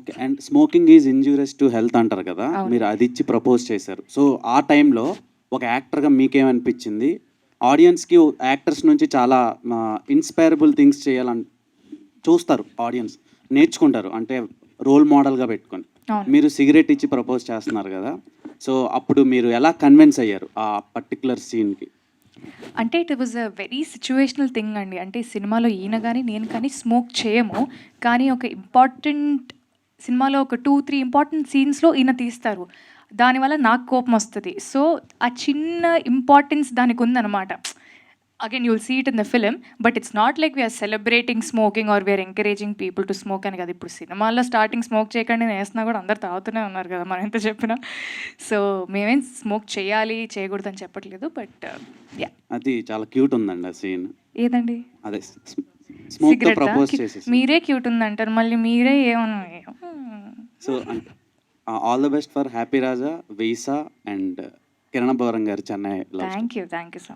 Okay. And smoking is injurious to health అంటారు కదా! అవును. మీరు అది ఇచ్చి ప్రపోజ్ చేశారు. సో, ఆ టైంలో ఒక యాక్టర్‌గా మీకేమనిపించింది? ఆడియన్స్‌కి యాక్టర్స్ నుంచి చాలా ఇన్‌స్పైరబుల్ థింగ్స్ చేయాలని చూస్తారు ఆడియన్స్. నేర్చుకుంటారు. అంటే రోల్ మోడల్‌గా పెట్టుకొని. అవును. మీరు సిగరెట్ ఇచ్చి ప్రపోజ్ చేస్తున్నారు కదా! సో, అప్పుడు మీరు ఎలా కన్విన్స్ అయ్యారు ఆ పర్టిక్యులర్ సీన్‌కి? అంటే it was a very situational thing అండి. అంటే సినిమాలో ఈయన గాని, నేను కానీ స్మోక్ చేయము. కానీ ఒక ఇంపార్టెంట్ సినిమాలో ఒక 2, 3 ఇంపార్టెంట్ సీన్స్‌లో ఈయన తీస్తారు. దానివల్ల నాకు కోపమొస్తది. సో, ఆ చిన్న ఇంపార్టెన్స్ దానికుందనమాట. Again you will see it in the film. But it's not like we're celebrating smoking or we're encouraging people to smoke అని కాదు. ఇప్పుడు సినిమాల్లో స్టార్టింగ్ స్మోక్ చేయకండి అని ఏస్తున్నా కూడా అందరూ తాగుతూనే ఉన్నారు కదా! మనం ఎంత చెప్పినా. సో, మేమేం స్మోక్ చేయాలి, చేయకూడదని చెప్పట్లేదు. But yeah! అది చాలా క్యూట్ ఉందండి ఆ సీన్. ఏదండి? అదే స్మోక్‌తో సిగరెట్టా? ప్రపోజ్ చేసేసి. మీరే క్యూట్ ఉందంటారు. మళ్ళీ మీరే ఏమన్నా so, all the best for 'happy Raja', 'visa' and 'Kiran Abbavaram' గారి 'Chennai love story'. Thank you. Thank you so much.